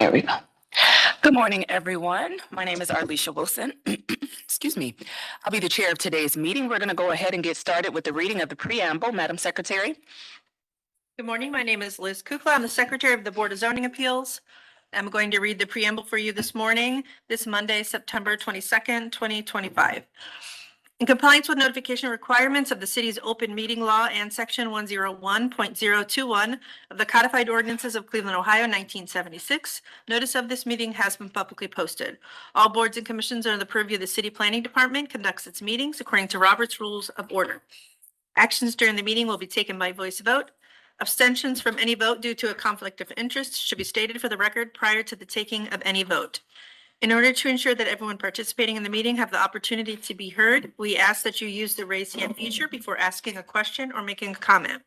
There we go. Good morning, everyone. My name is Arlisha Wilson. Excuse me. I'll be the chair of today's meeting. We're going to go ahead and get started with the reading of the preamble. Madam Secretary. Good morning. My name is Liz Kukla. I'm the Secretary of the Board of Zoning Appeals. I'm going to read the preamble for you this morning, this Monday, September 22nd, 2025. In compliance with notification requirements of the city's open meeting law and section 101.021 of the codified ordinances of Cleveland, Ohio, 1976, notice of this meeting has been publicly posted. All boards and commissions under the purview of the City Planning Department conducts its meetings according to Robert's Rules of Order. Actions during the meeting will be taken by voice vote. Abstentions from any vote due to a conflict of interest should be stated for the record prior to the taking of any vote. In order to ensure that everyone participating in the meeting have the opportunity to be heard, we ask that you use the raise hand feature before asking a question or making a comment.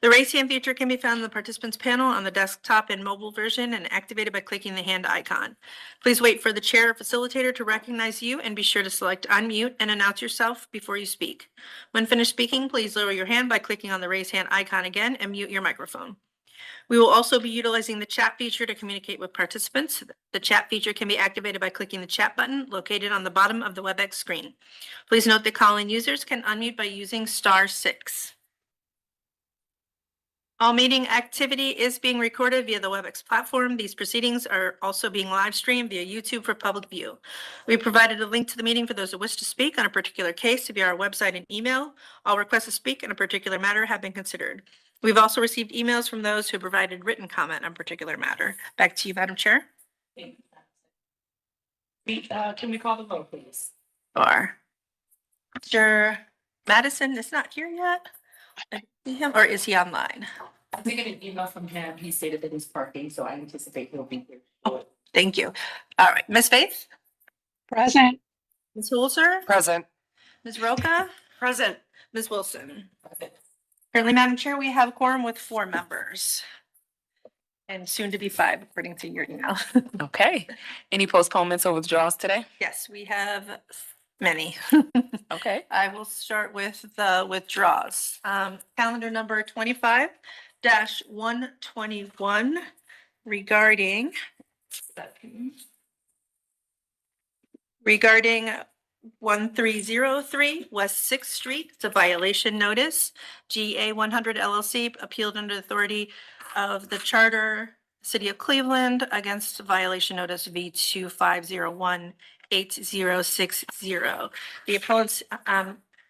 The raise hand feature can be found in the participants panel on the desktop and mobile version and activated by clicking the hand icon. Please wait for the chair or facilitator to recognize you and be sure to select unmute and announce yourself before you speak. When finished speaking, please lower your hand by clicking on the raise hand icon again and mute your microphone. We will also be utilizing the chat feature to communicate with participants. The chat feature can be activated by clicking the chat button located on the bottom of the WebEx screen. Please note that call-in users can unmute by using *6. All meeting activity is being recorded via the WebEx platform. These proceedings are also being live streamed via YouTube for public view. We provided a link to the meeting for those who wish to speak on a particular case via our website and email. All requests to speak on a particular matter have been considered. We've also received emails from those who provided written comment on a particular matter. Back to you, Madam Chair. Can we call the vote, please? Or Mr. Madison is not here yet. I see him, or is he online? I'm taking an email from him. He stated that he's parking, so I anticipate he'll be here. Oh, thank you. All right, Ms. Faith? Present. Ms. Holzer? Present. Ms. Roca? Present. Ms. Wilson? Present. Currently, Madam Chair, we have a quorum with 4 members. And soon to be 5, according to your email. Okay. Any postponements or withdrawals today? Yes, we have many. Okay. I will start with the withdrawals. Calendar number 25-121 regarding 1303 West 6th Street. It's a violation notice. GA 100 LLC appealed under the authority of the Charter City of Cleveland against violation notice V25018060. The appellants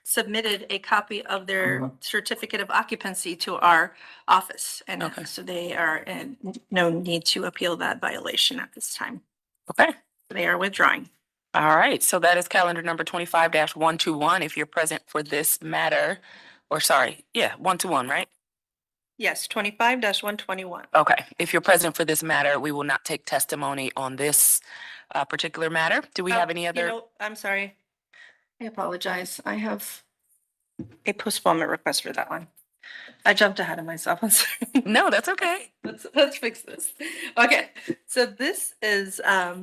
submitted a copy of their certificate of occupancy to our office. And Okay. so they are in no need to appeal that violation at this time. Okay. They are withdrawing. All right. So that is calendar number 25-121. If you're present for this matter, 121, right? Yes, 25-121. Okay. If you're present for this matter, we will not take testimony on this particular matter. Do we have any other? I'm sorry. I apologize. I have a postponement request for that one. I jumped ahead of myself. I'm sorry. No, that's okay. Let's fix this. Okay, so this is a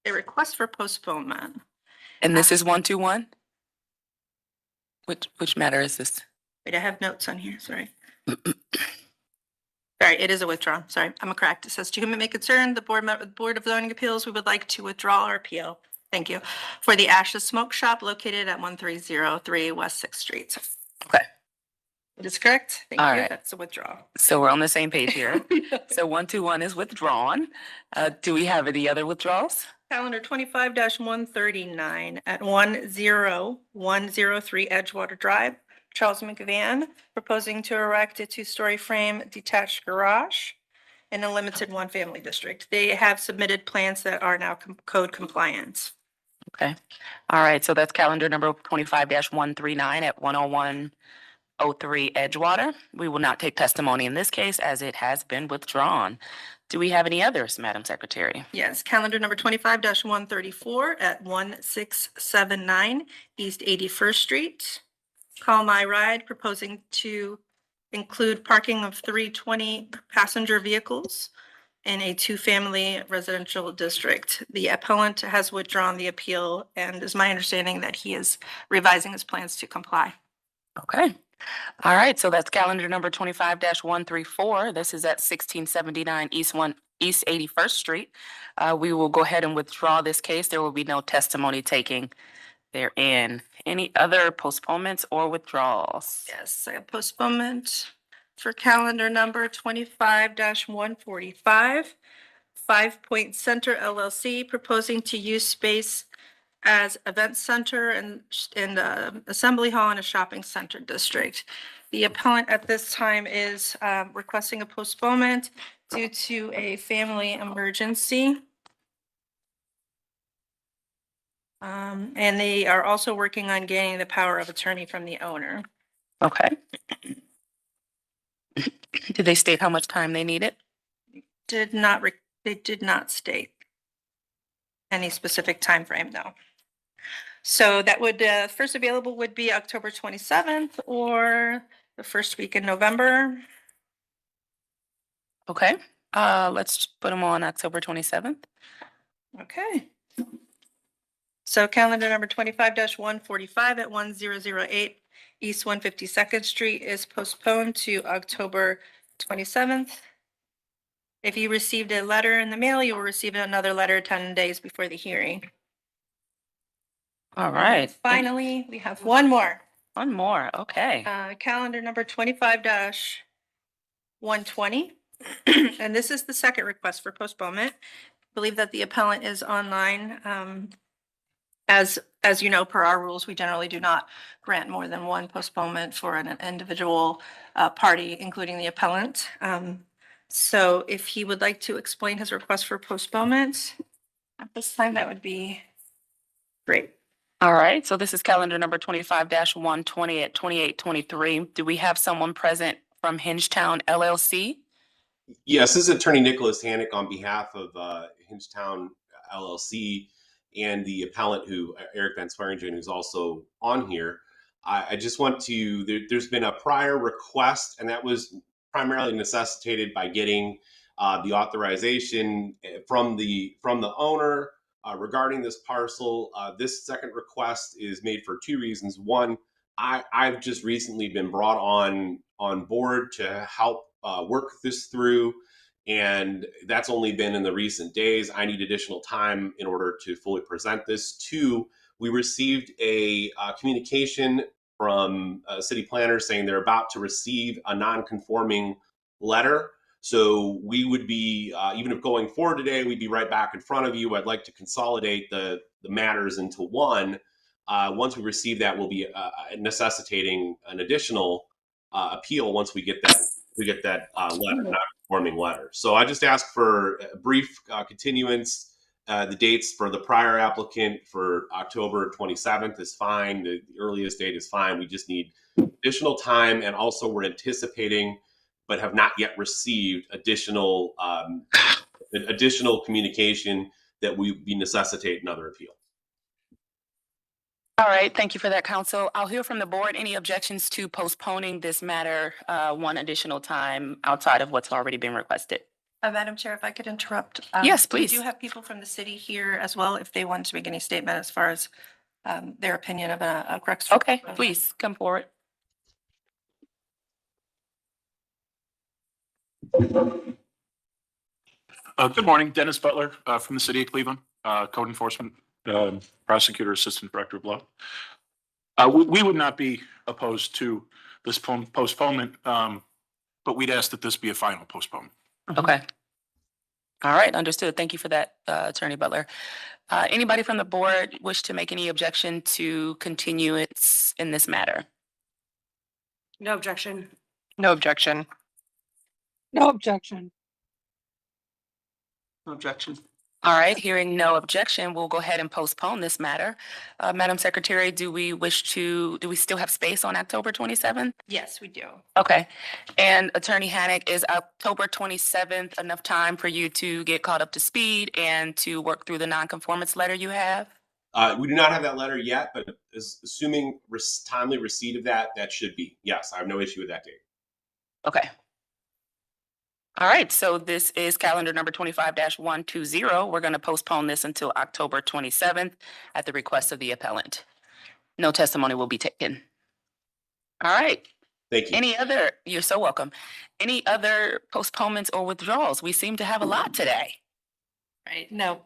request for postponement. And this is 121? Which matter is this? Wait, I have notes on here. Sorry. Sorry, it is a withdrawal. Sorry, I'm correct. It says, to whom it may concern, the Board of Zoning Appeals, we would like to withdraw our appeal. Thank you. For the Ashes Smoke Shop located at 1303 West 6th Street. Okay. It is correct. Thank All you. right. That's a withdrawal. So we're on the same page here. So 121 is withdrawn. Do we have any other withdrawals? Calendar 25-139 at 10103 Edgewater Drive. Charles McVan proposing to erect a 2-story frame detached garage in a limited 1-family district. They have submitted plans that are now code compliant. Okay. All right. So that's calendar number 25-139 at 10103 Edgewater. We will not take testimony in this case as it has been withdrawn. Do we have any others, Madam Secretary? Yes, calendar number 25-134 at 1679 East 81st Street. Call My Ride proposing to include parking of 320 passenger vehicles in a 2-family residential district. The appellant has withdrawn the appeal and is my understanding that he is revising his plans to comply. Okay. All right, so that's calendar number 25-134. This is at 1679 East 81st Street. We will go ahead and withdraw this case. There will be no testimony taking therein. Any other postponements or withdrawals? Yes, I have postponement for calendar number 25-145. 5 Point Center LLC proposing to use space as event center and assembly hall in a shopping center district. The appellant at this time is requesting a postponement due to a family emergency. And they are also working on gaining the power of attorney from the owner. Okay. Did they state how much time they needed? They did not state any specific time frame, though. So that would, first available would be October 27th or the first week in November. Okay, let's put them on October 27th. Okay. So calendar number 25-145 at 1008 East 152nd Street is postponed to October 27th. If you received a letter in the mail, you will receive another letter 10 days before the hearing. All right. Finally, we have one more. One more, okay. Calendar number 25-120. And this is the second request for postponement. I believe that the appellant is online. As you know, per our rules, we generally do not grant more than one postponement for an individual party, including the appellant. So if he would like to explain his request for postponement at this time, that would be great. All right, so this is calendar number 25-120 at 2823. Do we have someone present from Hingetown LLC? Yes, this is Attorney Nicholas Hannick on behalf of Hingetown LLC and the appellant Eric Van Swearingen, who's also on here. I just want to, there's been a prior request, and that was primarily necessitated by getting the authorization from the owner regarding this parcel. This second request is made for two reasons. One, I've just recently been brought on board to help work this through, and that's only been in the recent days. I need additional time in order to fully present this. Two, we received a communication from a city planner saying they're about to receive a non-conforming letter. So we would be, even if going forward today, we'd be right back in front of you. I'd like to consolidate the matters into one. Once we receive that, we'll be necessitating an additional appeal once we get that letter, non-conforming letter. So I just ask for a brief continuance. The dates for the prior applicant for October 27th is fine. The earliest date is fine. We just need additional time, and also we're anticipating, but have not yet received additional communication that we necessitate another appeal. All right, thank you for that, counsel. I'll hear from the board. Any objections to postponing this matter one additional time outside of what's already been requested? Madam Chair, if I could interrupt. Yes, please. We do have people from the city here as well, if they want to make any statement as far as their opinion of a correct. Okay, please come forward. Good morning, Dennis Butler from the city of Cleveland, code enforcement prosecutor, assistant director of law. We would not be opposed to this postponement, but we'd ask that this be a final postponement. Okay. All right, understood. Thank you for that, Attorney Butler. Anybody from the board wish to make any objection to continuance in this matter? No objection. No objection. No objection. No objection. All right, hearing no objection, we'll go ahead and postpone this matter. Madam Secretary, do we still have space on October 27th? Yes, we do. Okay. And Attorney Hannick, is October 27th enough time for you to get caught up to speed and to work through the nonconformance letter you have? We do not have that letter yet, but assuming timely receipt of that should be. Yes, I have no issue with that date. Okay. All right, so this is calendar number 25-120. We're going to postpone this until October 27th at the request of the appellant. No testimony will be taken. All right, Thank you. You're so welcome. Any other postponements or withdrawals? We seem to have a lot today. Right, no,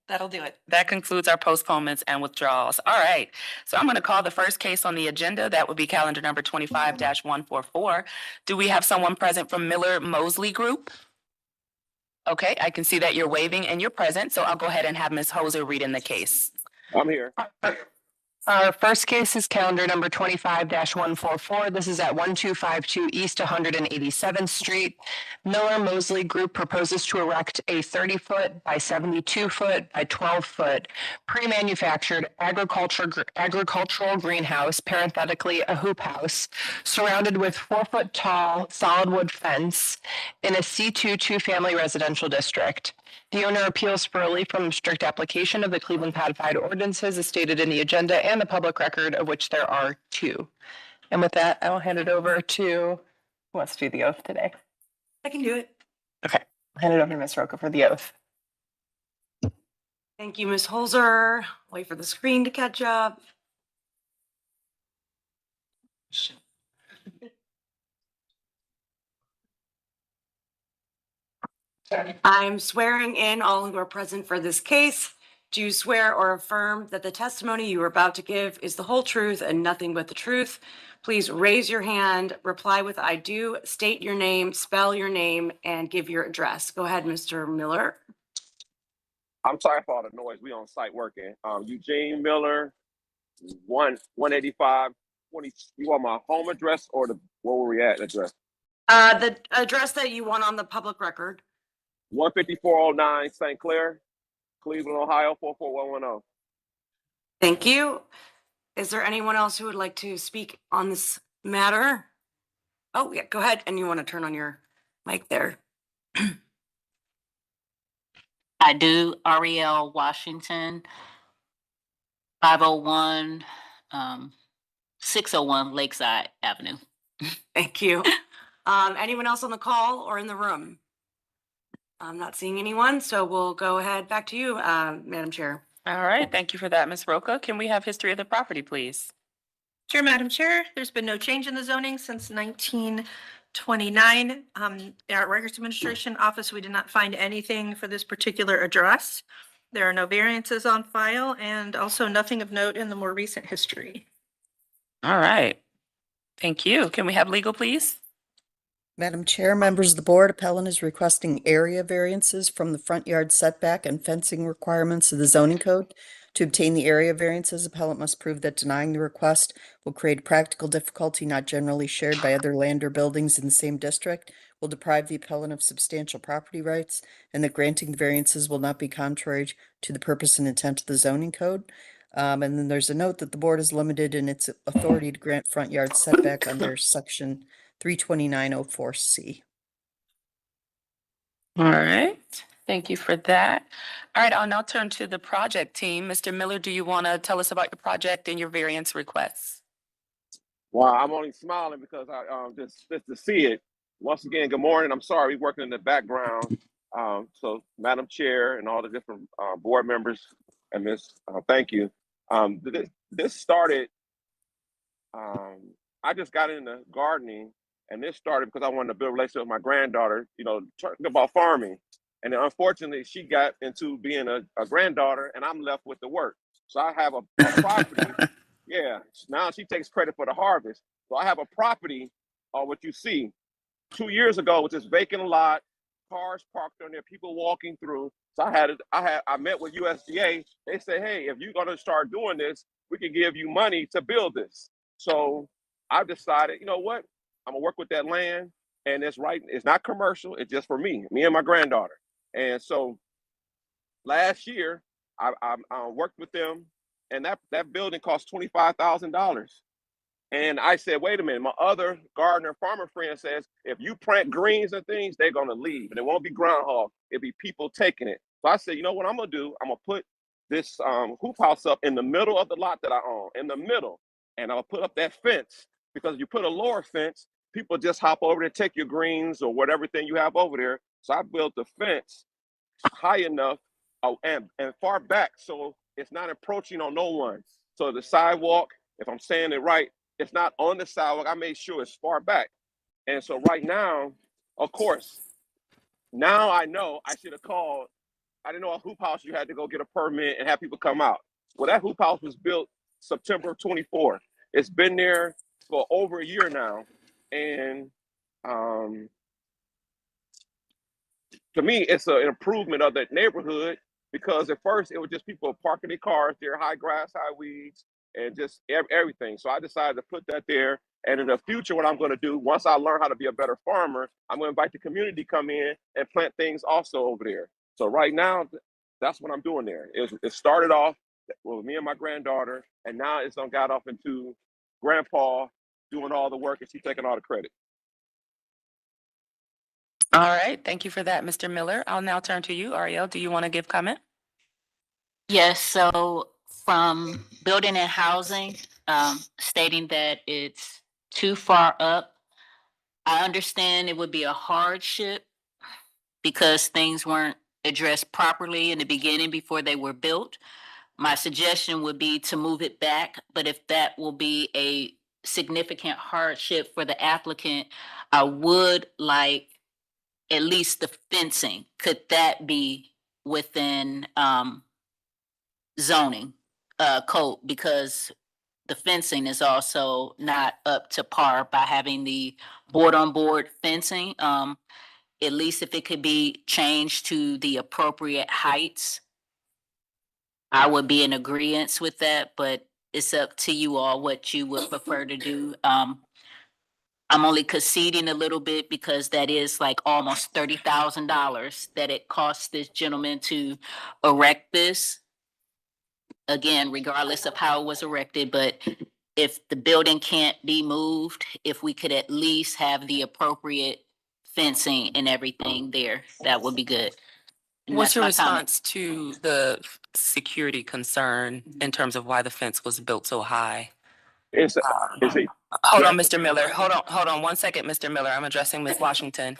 that'll do it. That concludes our postponements and withdrawals. All right. So I'm going to call the first case on the agenda. That would be calendar number 25-144. Do we have someone present from Miller Mosley Group? Okay, I can see that you're waving and you're present, so I'll go ahead and have Ms. Hoser read in the case. I'm here. Our first case is calendar number 25-144. This is at 1252 East 187th Street. Miller Mosley Group proposes to erect a 30-foot by 72-foot by 12-foot pre-manufactured agricultural greenhouse, parenthetically a hoop house, surrounded with 4-foot tall solid wood fence in a C2 two-family residential district. The owner appeals for relief from strict application of the Cleveland codified ordinances as stated in the agenda and the public record, of which there are 2. And with that, I will hand it over to, who wants to do the oath today? I can do it. Okay, I'll hand it over to Ms. Roca for the oath. Thank you, Ms. Holzer. Wait for the screen to catch up. I'm swearing in all who are present for this case. Do you swear or affirm that the testimony you are about to give is the whole truth and nothing but the truth? Please raise your hand, reply with I do, state your name, spell your name, and give your address. Go ahead, Mr. Miller. I'm sorry for all the noise. We on site working. Eugene Miller, 185 20. You want my home address or where were we at address? The address that you want on the public record. 15409 St. Clair, Cleveland, Ohio, 44110. Thank you. Is there anyone else who would like to speak on this matter? Oh, yeah, go ahead. And you want to turn on your mic there. I do. Ariel Washington, 501, 601 Lakeside Avenue. Thank you. Anyone else on the call or in the room? I'm not seeing anyone, so we'll go ahead back to you, Madam Chair. All right, thank you for that, Ms. Roca. Can we have history of the property, please? Sure, Madam Chair. There's been no change in the zoning since 1929. In our Records Administration Office, we did not find anything for this particular address. There are no variances on file and also nothing of note in the more recent history. All right. Thank you. Can we have legal, please? Madam Chair, members of the board, appellant is requesting area variances from the front yard setback and fencing requirements of the zoning code. To obtain the area variances, appellant must prove that denying the request will create practical difficulty not generally shared by other land or buildings in the same district, will deprive the appellant of substantial property rights, and that granting the variances will not be contrary to the purpose and intent of the zoning code. And then there's a note that the board is limited in its authority to grant front yard setback under section 32904C. All right. Thank you for that. All right, I'll now turn to the project team. Mr. Miller, do you want to tell us about your project and your variance requests? Wow, I'm only smiling because I just to see it. Once again, good morning. I'm sorry, we're working in the background. So, Madam Chair and all the different board members and Miss, thank you. This started. I just got into gardening, and this started because I wanted to build a relationship with my granddaughter. You know, talking about farming, and then unfortunately, she got into being a granddaughter, and I'm left with the work. So I have a property. Yeah, now she takes credit for the harvest. So I have a property, what you see, 2 years ago with this vacant lot, cars parked on there, people walking through. So I met with USDA. They said, hey, if you're gonna start doing this, we can give you money to build this. So I decided, you know what, I'm gonna work with that land, and it's right. It's not commercial. It's just for me and my granddaughter. And so last year, I worked with them. And that building cost $25,000. And I said, wait a minute, my other gardener farmer friend says, if you plant greens and things, they're gonna leave. And it won't be groundhog, it'll be people taking it. So I said, you know what I'm gonna do? I'm gonna put this hoop house up in the middle of the lot that I own, in the middle. And I'll put up that fence, because if you put a lower fence, people just hop over there, take your greens or whatever thing you have over there. So I built the fence high enough and far back so it's not approaching on no one. So the sidewalk, if I'm saying it right, it's not on the sidewalk. I made sure it's far back. And so right now, of course, now I know I should have called. I didn't know a hoop house you had to go get a permit and have people come out. Well, that hoop house was built September 24th. It's been there for over a year now. And to me, it's an improvement of that neighborhood because at first it was just people parking their cars there, high grass, high weeds, and just everything. So I decided to put that there. And in the future, what I'm going to do, once I learn how to be a better farmer, I'm going to invite the community to come in and plant things also over there. So right now, that's what I'm doing there. It started off with me and my granddaughter, and now it's got off into grandpa doing all the work and she's taking all the credit. All right, thank you for that, Mr. Miller. I'll now turn to you, Ariel. Do you want to give comment? Yes, so from building and housing, stating that it's too far up, I understand it would be a hardship because things weren't addressed properly in the beginning before they were built. My suggestion would be to move it back, but if that will be a significant hardship for the applicant, I would like at least the fencing. Could that be within zoning code? Because the fencing is also not up to par by having the board-on-board fencing. At least if it could be changed to the appropriate heights, I would be in agreement with that, but it's up to you all what you would prefer to do. I'm only conceding a little bit because that is like almost $30,000 that it costs this gentleman to erect this. Again, regardless of how it was erected, but if the building can't be moved, if we could at least have the appropriate fencing and everything there, that would be good. And What's that's your my comment. response to the security concern in terms of why the fence was built so high? It's a Hold on, Mr. Miller. Hold on 1 second, Mr. Miller. I'm addressing Ms. Washington.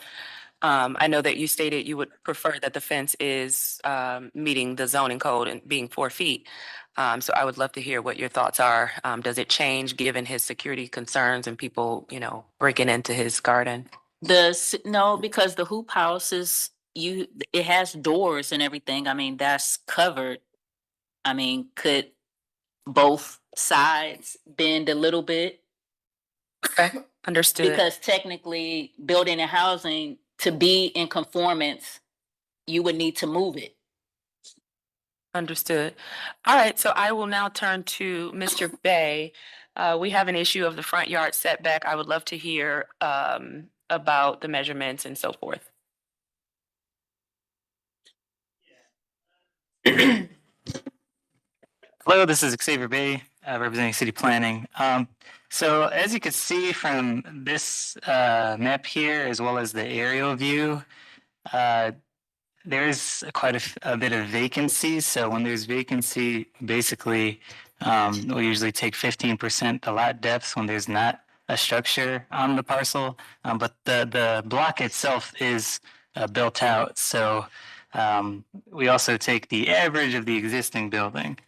I know that you stated you would prefer that the fence is meeting the zoning code and being 4 feet. So I would love to hear what your thoughts are. Does it change given his security concerns and people, breaking into his garden? No, because the hoop house is, it has doors and everything. I mean, that's covered. I mean, could both sides bend a little bit? Okay, understood. Because technically, building and housing, to be in conformance, you would need to move it. Understood. All right, so I will now turn to Mr. Bay. We have an issue of the front yard setback. I would love to hear about the measurements and so forth. Hello, this is Xavier Bay, representing city planning. So as you can see from this map here, as well as the aerial view, there's quite a bit of vacancy. So when there's vacancy, basically, we'll usually take 15% the lot depth when there's not a structure on the parcel. But the block itself is built out. So we also take the average of the existing building.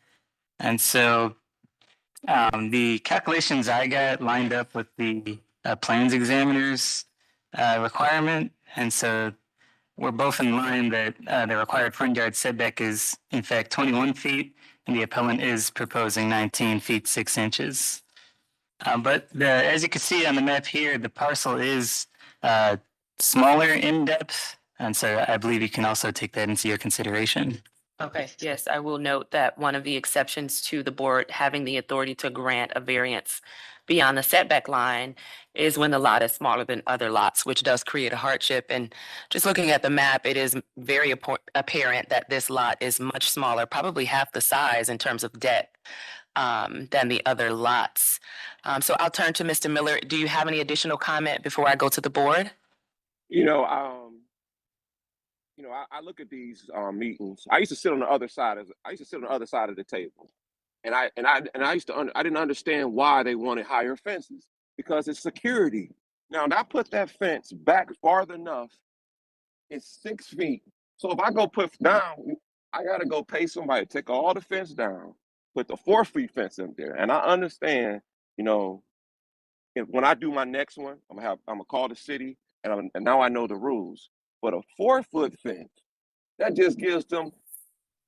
And so the calculations I got lined up with the plans examiner's requirement. And so we're both in line that the required front yard setback is in fact 21 feet and the appellant is proposing 19 feet 6 inches. But as you can see on the map here, the parcel is smaller in depth. And so I believe you can also take that into your consideration. Okay, yes, I will note that one of the exceptions to the board having the authority to grant a variance beyond the setback line is when the lot is smaller than other lots, which does create a hardship. And just looking at the map, it is very apparent that this lot is much smaller, probably half the size in terms of depth than the other lots. So I'll turn to Mr. Miller. Do you have any additional comment before I go to the board? I look at these meetings. I used to sit on the other side of the table, and I didn't understand why they wanted higher fences because it's security. Now I put that fence back farther enough. It's 6 feet. So if I go put down, I gotta go pay somebody to take all the fence down, put the 4 feet fence up there. And I understand, when I do my next one, I'm gonna call the city, and now I know the rules. But a 4-foot fence, that just gives them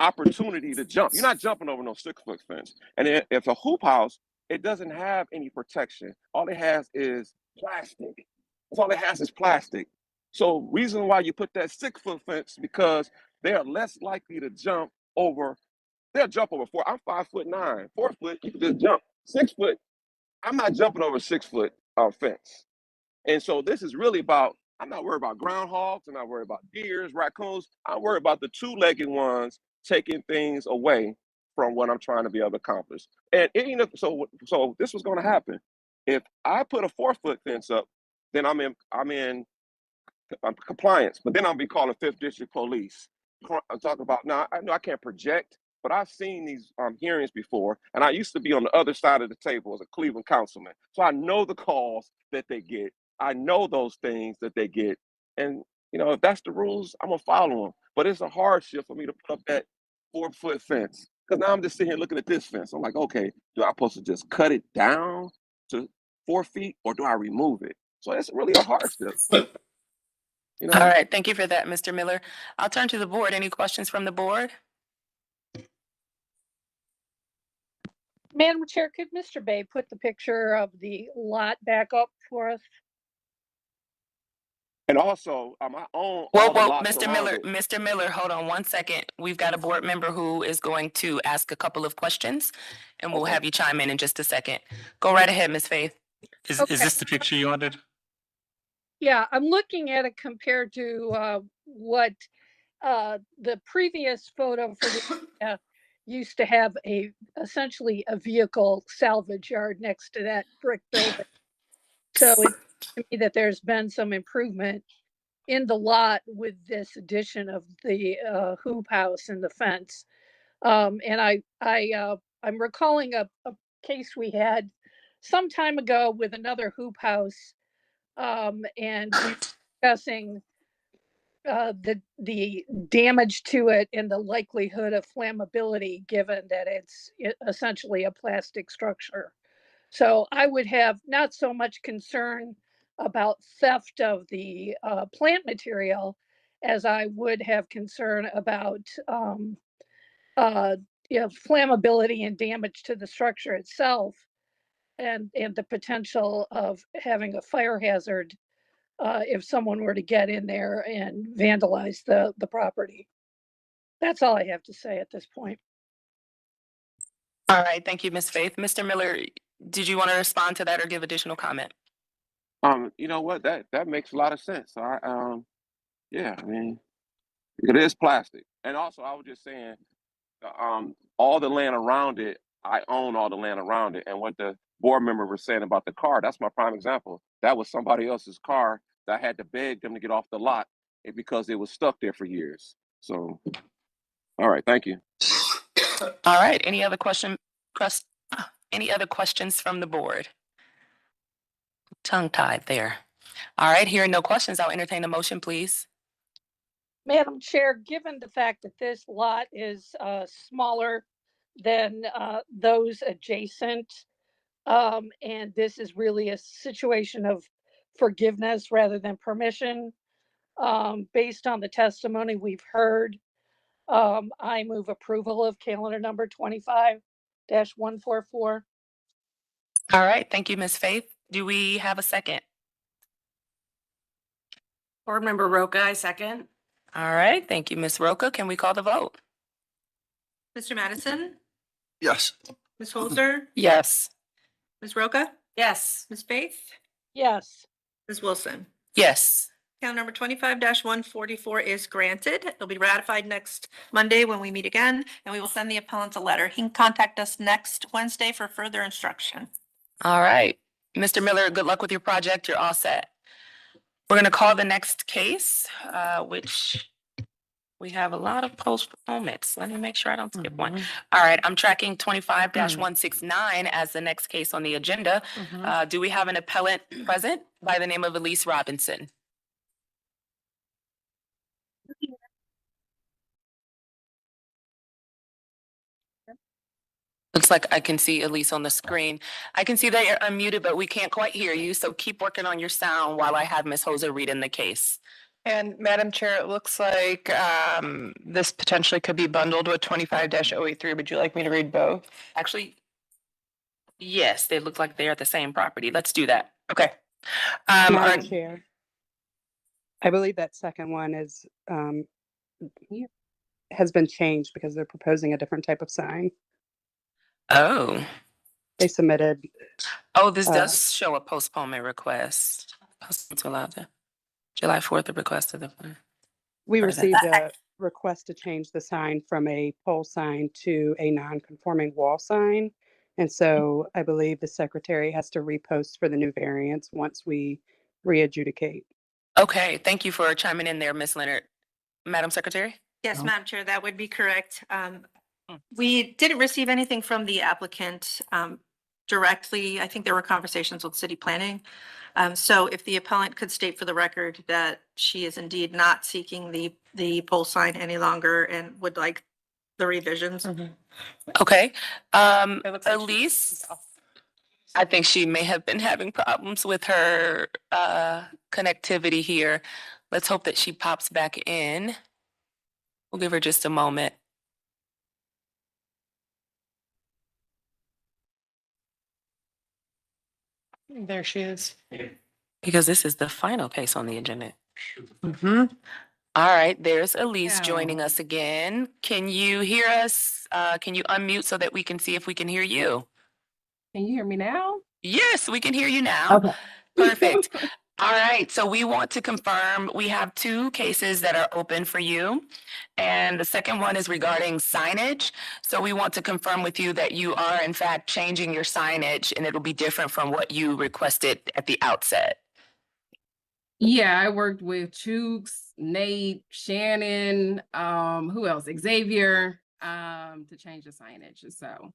opportunity to jump. You're not jumping over no 6-foot fence. And if a hoop house, it doesn't have any protection. All it has is plastic. That's all it has is plastic. So reason why you put that 6-foot fence, because they are less likely to jump over. They'll jump over 4. I'm 5'9". 4 foot, you can just jump. 6 foot, I'm not jumping over 6-foot fence. And so this is really about, I'm not worried about groundhogs, I'm not worried about deers, raccoons. I'm worried about the 2-legged ones taking things away from what I'm trying to be able to accomplish. And so this was going to happen. If I put a 4-foot fence up, then I'm in compliance. But then I'll be calling 5th District Police. I'm talking about now. I know I can't project, but I've seen these hearings before, and I used to be on the other side of the table as a Cleveland councilman, so I know the calls that they get. I know those things that they get, and if that's the rules, I'm gonna follow them. But it's a hardship for me to put up that 4-foot fence, because now I'm just sitting here looking at this fence. I'm like, okay, do I supposed to just cut it down to 4 feet, or do I remove it? So it's really a hardship. All right, thank you for that, Mr. Miller. I'll turn to the board. Any questions from the board? Madam Chair, could Mr. Bay put the picture of the lot back up for us? And also, I own Whoa, all the whoa, lots Mr. around Miller, it. Mr. Miller, hold on one second. We've got a board member who is going to ask a couple of questions, and we'll Okay. have you chime in just a second. Go right ahead, Ms. Faith. Is Okay. this the picture you wanted? Yeah, I'm looking at it compared to what the previous photo for the used to have essentially a vehicle salvage yard next to that brick building. So it seems to me that there's been some improvement in the lot with this addition of the hoop house and the fence. And I'm recalling a case we had some time ago with another hoop house, and we were discussing the damage to it and the likelihood of flammability, given that it's essentially a plastic structure. So I would have not so much concern about theft of the plant material as I would have concern about flammability and damage to the structure itself, and the potential of having a fire hazard if someone were to get in there and vandalize the property. That's all I have to say at this point. All right, thank you, Ms. Faith. Mr. Miller, did you want to respond to that or give additional comment? You know what? That makes a lot of sense. Yeah, I mean, it is plastic. And also, I was just saying, all the land around it, I own all the land around it. And what the board member was saying about the car, that's my prime example. That was somebody else's car that I had to beg them to get off the lot because it was stuck there for years. So, all right, thank you. All right, any other questions from the board? Tongue-tied there. All right, hearing no questions, I'll entertain a motion, please. Madam Chair, given the fact that this lot is smaller than those adjacent, and this is really a situation of forgiveness rather than permission, based on the testimony we've heard, I move approval of calendar number 25-144. All right, thank you, Ms. Faith. Do we have a second? Board Member Roca, I second. All right, thank you, Ms. Roca. Can we call the vote? Mr. Madison, Yes. Ms. Holzer, Yes. Ms. Roca, Yes. Ms. Faith, Yes. Ms. Wilson. Yes. Count number 25-144 is granted. It'll be ratified next Monday when we meet again, and we will send the appellant a letter. He can contact us next Wednesday for further instruction. All right. Mr. Miller, good luck with your project. You're all set. We're going to call the next case, which we have a lot of postponements. Let me make sure I don't skip one. All right, I'm tracking 25-169 as the next case on the agenda. Do we have an appellant present by the name of Elise Robinson? looks like I can see Elise on the screen. I can see that you're unmuted, but we can't quite hear you. So keep working on your sound while I have Ms. Hoser read in the case. And Madam Chair, it looks like this potentially could be bundled with 25-083. Would you like me to read both? Actually, yes, they look like they're at the same property. Let's do that. Okay. Madam Chair, I believe that second one is, has been changed because they're proposing a different type of sign. Oh, They submitted, this does show a postponement request. Postpone to allow the July 4th, the request of the. we What is that? received a request to change the sign from a pole sign to a non-conforming wall sign. And so I believe the secretary has to repost for the new variance once we re-adjudicate. Okay, thank you for chiming in there, Ms. Leonard. Madam Secretary? Yes, Madam Chair, that would be correct. We didn't receive anything from the applicant directly. I think there were conversations with city planning. So if the appellant could state for the record that she is indeed not seeking the pole sign any longer and would like the revisions. Okay, It looks like Elise, I think she may have been having problems with her connectivity here. Let's hope that she pops back in. We'll give her just a moment. There she is. Because this is the final case on the agenda. Mm-hmm. All right, there's Elise joining us again. Can you hear us? Can you unmute so that we can see if we can hear you? Can you hear me now? Yes, we can hear you now. Okay. Perfect. All right, so we want to confirm, we have two cases that are open for you. And the second one is regarding signage. So we want to confirm with you that you are in fact changing your signage and it'll be different from what you requested at the outset. Yeah, I worked with Chooks, Nate, Shannon, who else? Xavier, to change the signage. So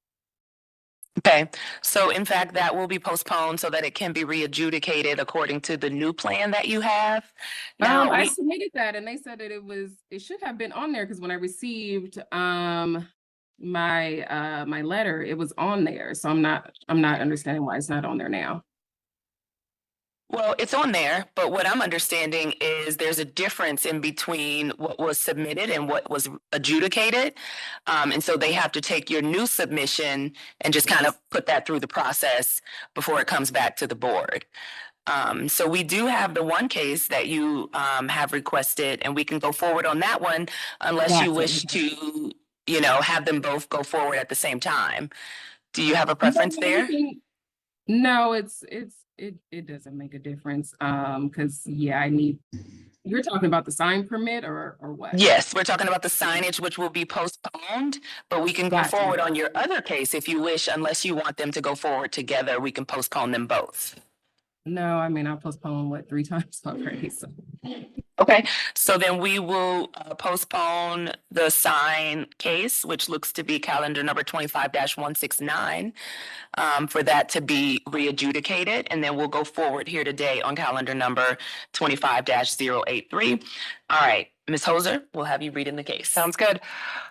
Okay, so in fact, that will be postponed so that it can be re-adjudicated according to the new plan that you have. Now, I submitted that and they said that it should have been on there because when I received my my letter, it was on there. So I'm not understanding why it's not on there now. well, it's on there, but what I'm understanding is there's a difference in between what was submitted and what was adjudicated. And so they have to take your new submission and just kind of put that through the process before it comes back to the board. So we do have the one case that you have requested, and we can go forward on that one unless you Gotcha. wish to, you know, have them both go forward at the same time. Do you have a preference there? No, it doesn't make a difference. Because yeah, you're talking about the sign permit or what? Yes, we're talking about the signage, which will be postponed, but we can go Gotcha. forward on your other case if you wish, unless you want them to go forward together, we can postpone them both. No, I mean, I postponed 3 times already, so. Okay, so then we will postpone the sign case, which looks to be calendar number 25-169, for that to be re-adjudicated, and then we'll go forward here today on calendar number 25-083. All right, Ms. Hoser, we'll have you read in the case. Sounds good.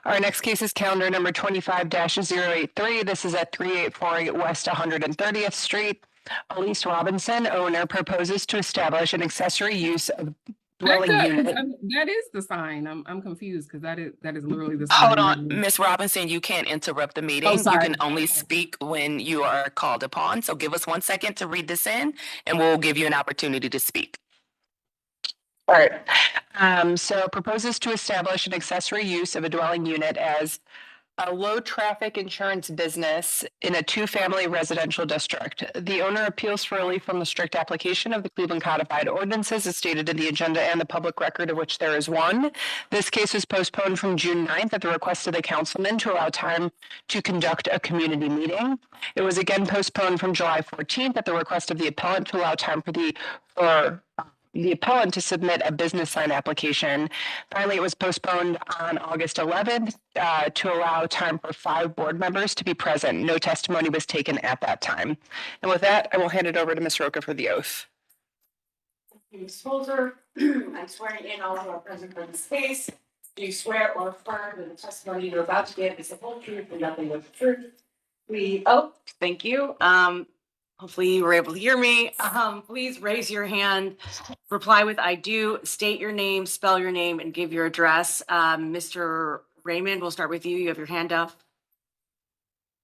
Our next case is calendar number 25-083. This is at 3848 West 130th Street. Elise Robinson, owner, proposes to establish an accessory use of dwelling unit. That is the sign. I'm confused because that is literally the sign. Hold on, Ms. Robinson, you can't interrupt the meeting. You sorry. can only speak when you are called upon. So give us 1 second to read this in and we'll give you an opportunity to speak. All right. So proposes to establish an accessory use of a dwelling unit as a low-traffic insurance business in a 2-family residential district. The owner appeals for relief from the strict application of the Cleveland Codified Ordinances as stated in the agenda and the public record, of which there is one. This case was postponed from June 9th at the request of the councilman to allow time to conduct a community meeting. It was again postponed from July 14th at the request of the appellant to allow time for the appellant to submit a business sign application. Finally, it was postponed on August 11th to allow time for 5 board members to be present. No testimony was taken at that time. And with that, I will hand it over to Ms. Roca for the oath. Ms. Holzer, I'm swearing in all who are present for this case. Do you swear or affirm that the testimony you're about to give is the whole truth and nothing but the truth? Thank you. Hopefully you were able to hear me. Please raise your hand, reply with I do, state your name, spell your name, and give your address. Mr. Raymond, we'll start with you. You have your hand up.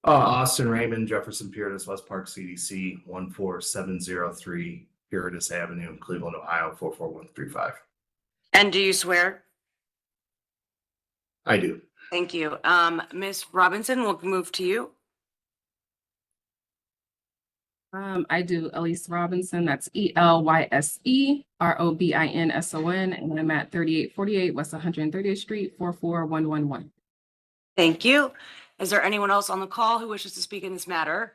Austin Raymond, Jefferson Puritas, West Park CDC, 14703 Puritas Avenue, Cleveland, Ohio, 44135. And do you swear? I do. Thank you. Ms. Robinson, we'll move to you. I do Elise Robinson, that's ELYSE ROBINSON, and I'm at 3848 West 130th Street, 44111. Thank you. Is there anyone else on the call who wishes to speak in this matter?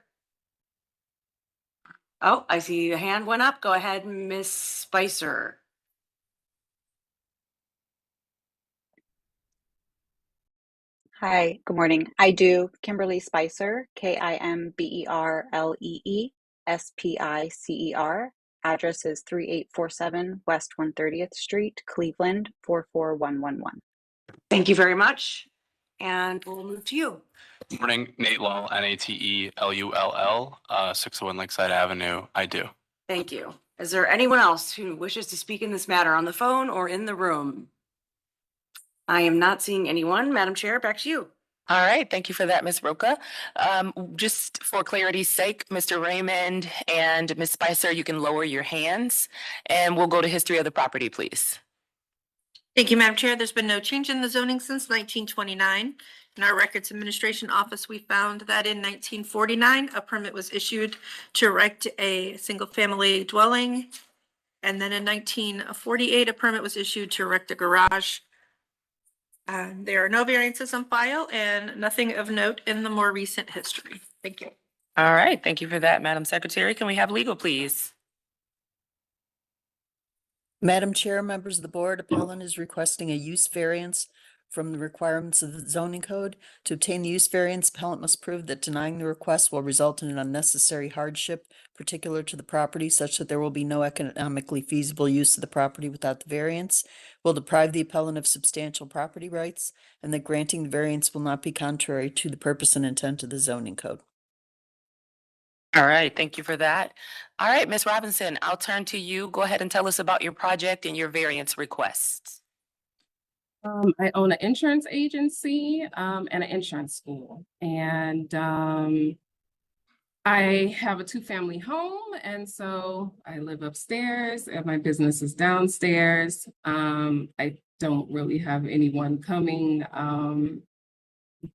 Oh, I see a hand went up. Go ahead, Ms. Spicer. Hi, good morning. I do Kimberly Spicer, KIMBERLEE Address is 3847 West 130th Street, Cleveland, 44111. Thank you very much. And we'll move to you. Good morning, Nate Lull, NATELULL, 601 Lakeside Avenue. I do. Thank you. Is there anyone else who wishes to speak in this matter on the phone or in the room? I am not seeing anyone. Madam Chair, back to you. All right, thank you for that, Ms. Roca. Just for clarity's sake, Mr. Raymond and Ms. Spicer, you can lower your hands and we'll go to history of the property, please. Thank you, Madam Chair. There's been no change in the zoning since 1929. In our Records Administration Office, we found that in 1949, a permit was issued to erect a single-family dwelling. And then in 1948, a permit was issued to erect a garage. There are no variances on file and nothing of note in the more recent history. Thank you. All right, thank you for that, Madam Secretary. Can we have legal, please? Madam Chair, members of the board, appellant is requesting a use variance from the requirements of the zoning code. To obtain the use variance, appellant must prove that denying the request will result in an unnecessary hardship particular to the property, such that there will be no economically feasible use of the property without the variance, will deprive the appellant of substantial property rights, and that granting the variance will not be contrary to the purpose and intent of the zoning code. All right, thank you for that. All right, Ms. Robinson, I'll turn to you. Go ahead and tell us about your project and your variance requests. I own an insurance agency and an insurance school. And I have a two-family home. And so I live upstairs and my business is downstairs. I don't really have anyone coming,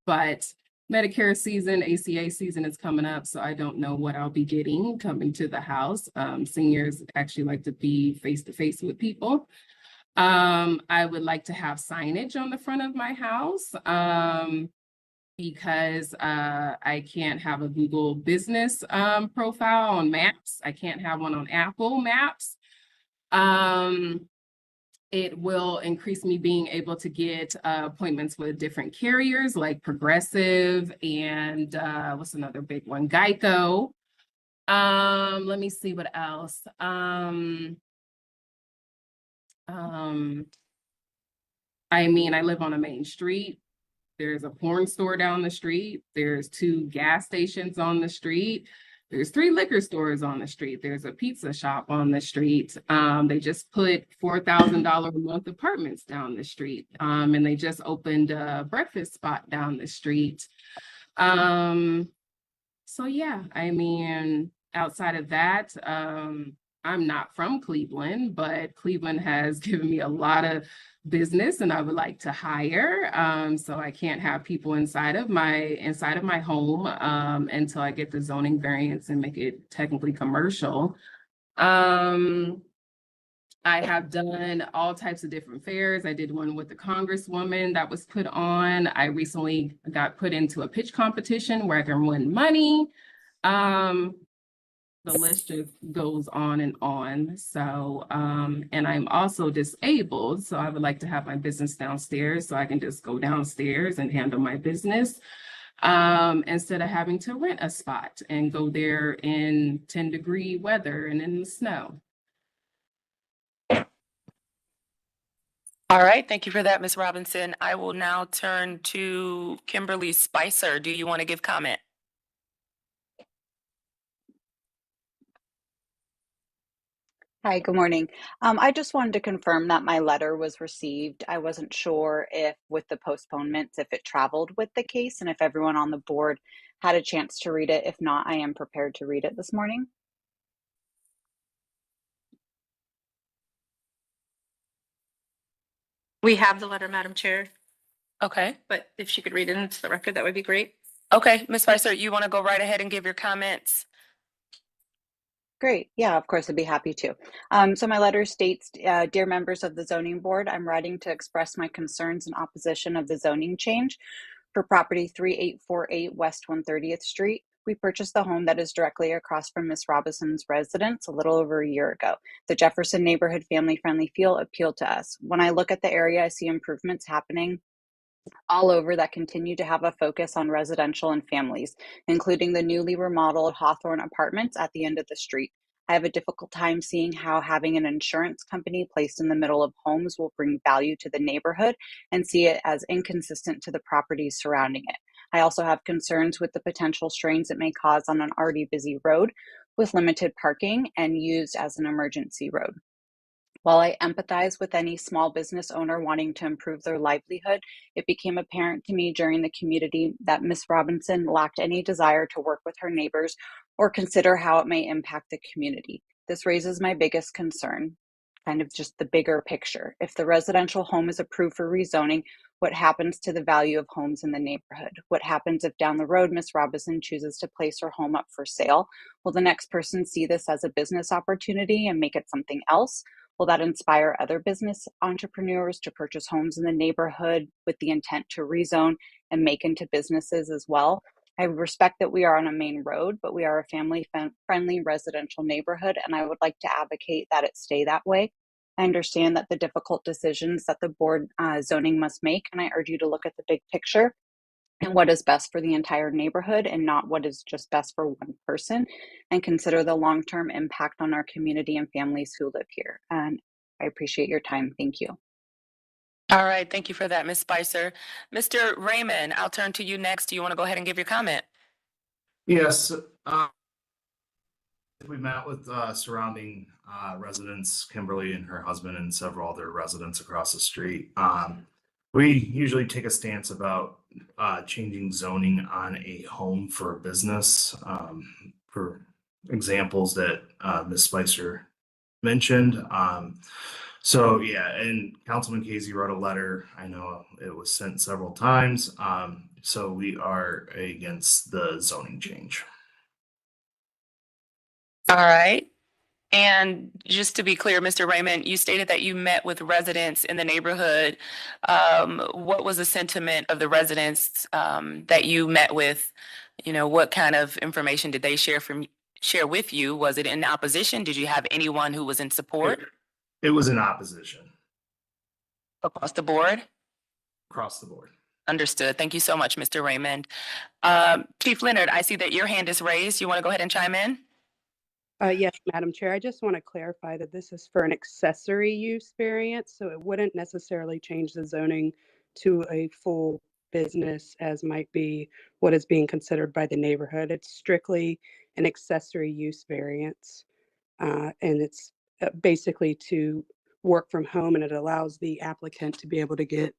but Medicare season, ACA season is coming up, so I don't know what I'll be getting coming to the house. Seniors actually like to be face-to-face with people. I would like to have signage on the front of my house because I can't have a Google business profile on Maps. I can't have one on Apple Maps. It will increase me being able to get appointments with different carriers like Progressive and what's another big one? Geico. Let me see what else. I mean, I live on a main street. There's a porn store down the street. There's 2 gas stations on the street. There's 3 liquor stores on the street. There's a pizza shop on the street. They just put $4,000 a month apartments down the street. And they just opened a breakfast spot down the street. So yeah, I mean, outside of that, I'm not from Cleveland, but Cleveland has given me a lot of business and I would like to hire. So I can't have people inside of my home until I get the zoning variance and make it technically commercial. I have done all types of different fairs. I did one with the Congresswoman that was put on. I recently got put into a pitch competition where I can win money. The list just goes on and on. So, and I'm also disabled. So I would like to have my business downstairs so I can just go downstairs and handle my business instead of having to rent a spot and go there in 10-degree weather and in the snow. All right, thank you for that, Ms. Robinson. I will now turn to Kimberly Spicer. Do you want to give comment? Hi, good morning. I just wanted to confirm that my letter was received. I wasn't sure if with the postponements, if it traveled with the case and if everyone on the board had a chance to read it. If not, I am prepared to read it this morning. We have the letter, Madam Chair, Okay. but if she could read it into the record, that would be great. Okay, Ms. Spicer, you want to go right ahead and give your comments? Great. Yeah, of course, I'd be happy to. So my letter states, Dear members of the zoning board, I'm writing to express my concerns in opposition of the zoning change for property 3848 West 130th Street. We purchased the home that is directly across from Miss Robinson's residence a little over a year ago. The Jefferson neighborhood family-friendly feel appealed to us. When I look at the area, I see improvements happening all over that continue to have a focus on residential and families, including the newly remodeled Hawthorne Apartments at the end of the street. I have a difficult time seeing how having an insurance company placed in the middle of homes will bring value to the neighborhood and see it as inconsistent to the properties surrounding it. I also have concerns with the potential strains it may cause on an already busy road with limited parking and used as an emergency road. While I empathize with any small business owner wanting to improve their livelihood, it became apparent to me during the community that Miss Robinson lacked any desire to work with her neighbors or consider how it may impact the community. This raises my biggest concern, kind of just the bigger picture. If the residential home is approved for rezoning, what happens to the value of homes in the neighborhood? What happens if down the road Miss Robinson chooses to place her home up for sale? Will the next person see this as a business opportunity and make it something else? Will that inspire other business entrepreneurs to purchase homes in the neighborhood with the intent to rezone and make into businesses as well? I respect that we are on a main road, but we are a family-friendly residential neighborhood, and I would like to advocate that it stay that way. I understand that the difficult decisions that the board zoning must make, and I urge you to look at the big picture and what is best for the entire neighborhood and not what is just best for one person, and consider the long-term impact on our community and families who live here. And I appreciate your time. Thank you. All right, thank you for that, Ms. Spicer. Mr. Raymond, I'll turn to you next. Do you want to go ahead and give your comment? Yes, we met with surrounding residents, Kimberly and her husband, and several other residents across the street. We usually take a stance about changing zoning on a home for a business. For examples that Ms. Spicer mentioned. So yeah, and Councilman Casey wrote a letter. I know it was sent several times. So we are against the zoning change. All right. And just to be clear, Mr. Raymond, you stated that you met with residents in the neighborhood. What was the sentiment of the residents that you met with? You know, what kind of information did they share with you? Was it in opposition? Did you have anyone who was in support? It was in opposition Across the board? across the board. Understood. Thank you so much, Mr. Raymond. Chief Leonard, I see that your hand is raised. You want to go ahead and chime in? Yes, Madam Chair, I just want to clarify that this is for an accessory use variance, so it wouldn't necessarily change the zoning to a full business as might be what is being considered by the neighborhood. It's strictly an accessory use variance. And it's basically to work from home, and it allows the applicant to be able to get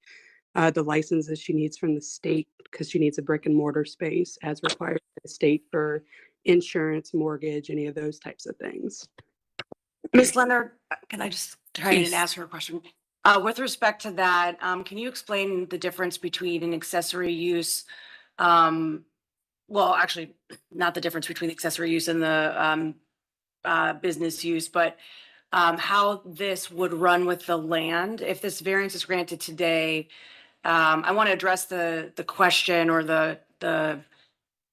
the licenses she needs from the state because she needs a brick and mortar space as required by the state for insurance, mortgage, any of those types of things. Ms. Leonard, can I just try Please. and ask her a question? With respect to that, can you explain the difference between an accessory use? Well, actually, not the difference between accessory use and the business use, but how this would run with the land if this variance is granted today. I want to address the question or the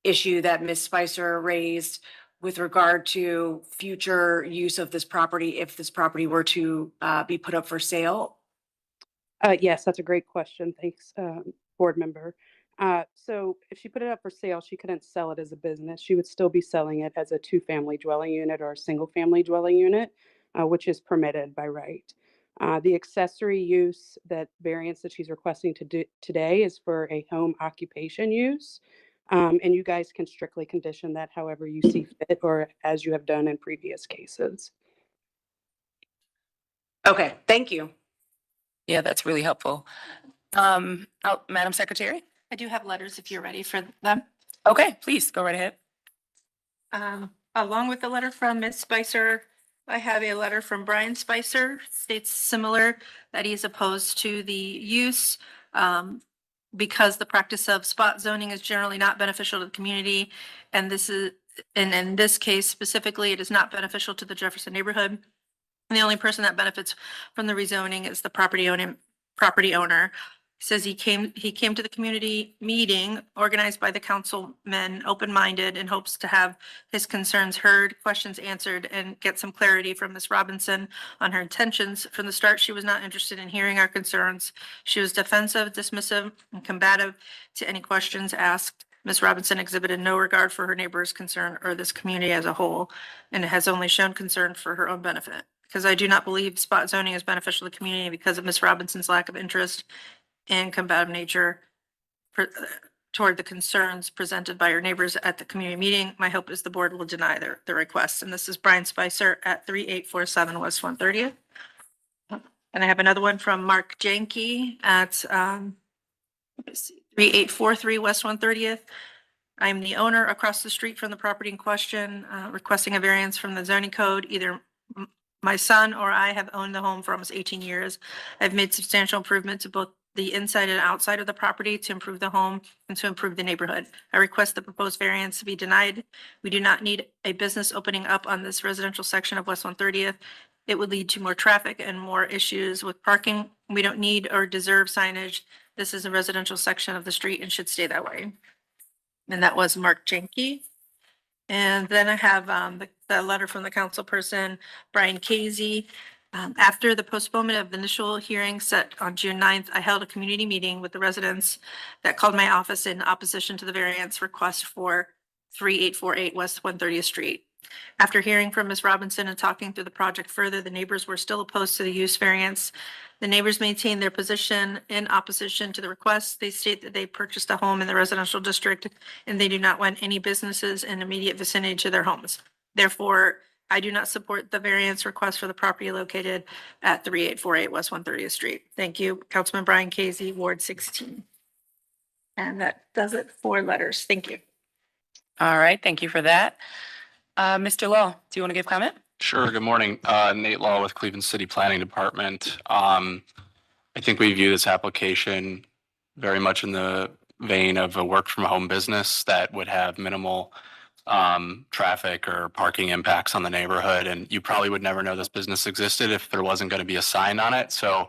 issue that Ms. Spicer raised with regard to future use of this property if this property were to be put up for sale. Yes, that's a great question. Thanks, board member. So if she put it up for sale, she couldn't sell it as a business. She would still be selling it as a two-family dwelling unit or a single-family dwelling unit, which is permitted by right. The accessory use, that variance that she's requesting to do today, is for a home occupation use. And you guys can strictly condition that however you see fit or as you have done in previous cases. Okay, thank you. Yeah, that's really helpful. Madam Secretary? I do have letters if you're ready for them. Okay, please go right ahead. Along with the letter from Ms. Spicer, I have a letter from Brian Spicer, states similar, that he is opposed to the use because the practice of spot zoning is generally not beneficial to the community. And in this case specifically, it is not beneficial to the Jefferson neighborhood. And the only person that benefits from the rezoning is the property owner. Says he came to the community meeting organized by the councilmen, open-minded, in hopes to have his concerns heard, questions answered, and get some clarity from Ms. Robinson on her intentions. From the start, she was not interested in hearing our concerns. She was defensive, dismissive, and combative to any questions asked. Ms. Robinson exhibited no regard for her neighbor's concern or this community as a whole, and has only shown concern for her own benefit. Because I do not believe spot zoning is beneficial to the community because of Ms. Robinson's lack of interest and combative nature toward the concerns presented by your neighbors at the community meeting. My hope is the board will deny the request. And this is Brian Spicer at 3847 West 130th. And I have another one from Mark Jenke at 3843 West 130th. I'm the owner across the street from the property in question, requesting a variance from the zoning code. Either my son or I have owned the home for almost 18 years. I've made substantial improvements to both the inside and outside of the property to improve the home and to improve the neighborhood. I request the proposed variance to be denied. We do not need a business opening up on this residential section of West 130th. It would lead to more traffic and more issues with parking. We don't need or deserve signage. This is a residential section of the street and should stay that way. And that was Mark Jenke. And then I have the letter from the council person, Brian Casey. After the postponement of the initial hearing set on June 9th, I held a community meeting with the residents that called my office in opposition to the variance request for 3848 West 130th Street. After hearing from Ms. Robinson and talking through the project further, the neighbors were still opposed to the use variance. The neighbors maintained their position in opposition to the request. They state that they purchased a home in the residential district and they do not want any businesses in immediate vicinity to their homes. Therefore, I do not support the variance request for the property located at 3848 West 130th Street. Thank you, Councilman Brian Casey, Ward 16. And that does it for letters. Thank you. All right, thank you for that. Mr. Law, do you want to give comment? Sure. Good morning. Nate Law with Cleveland City Planning Department. I think we view this application very much in the vein of a work from home business that would have minimal traffic or parking impacts on the neighborhood. And you probably would never know this business existed if there wasn't going to be a sign on it. So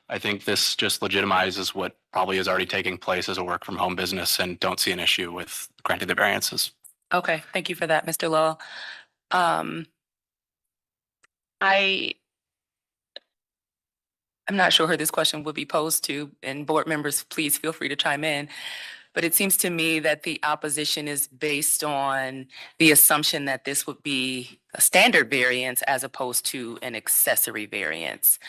I think this just legitimizes what probably is already taking place as a work from home business, and don't see an issue with granting the variances. Okay, thank you for that, Mr. Law. I'm not sure who this question would be posed to, and board members, please feel free to chime in. But it seems to me that the opposition is based on the assumption that this would be a standard variance as opposed to an accessory variance.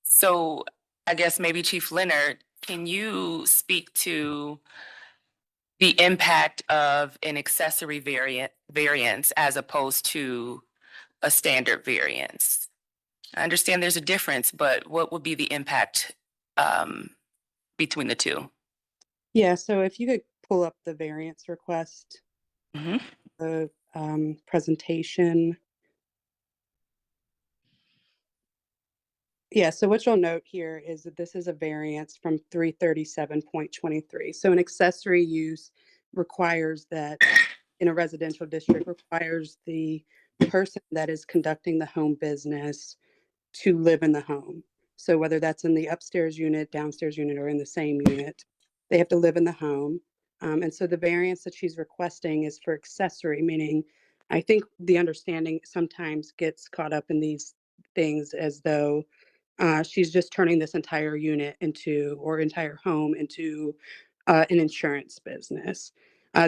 So I guess maybe Chief Leonard, can you speak to the impact of an accessory variance as opposed to a standard variance? I understand there's a difference, but what would be the impact between the two? Yeah, so if you could pull up the variance request, Mm-hmm. the presentation. Yeah, so what you'll note here is that this is a variance from 337.23. So an accessory use requires that in a residential district requires the person that is conducting the home business to live in the home. So whether that's in the upstairs unit, downstairs unit, or in the same unit, they have to live in the home. And so the variance that she's requesting is for accessory, meaning I think the understanding sometimes gets caught up in these things as though she's just turning this entire unit into, or entire home into an insurance business.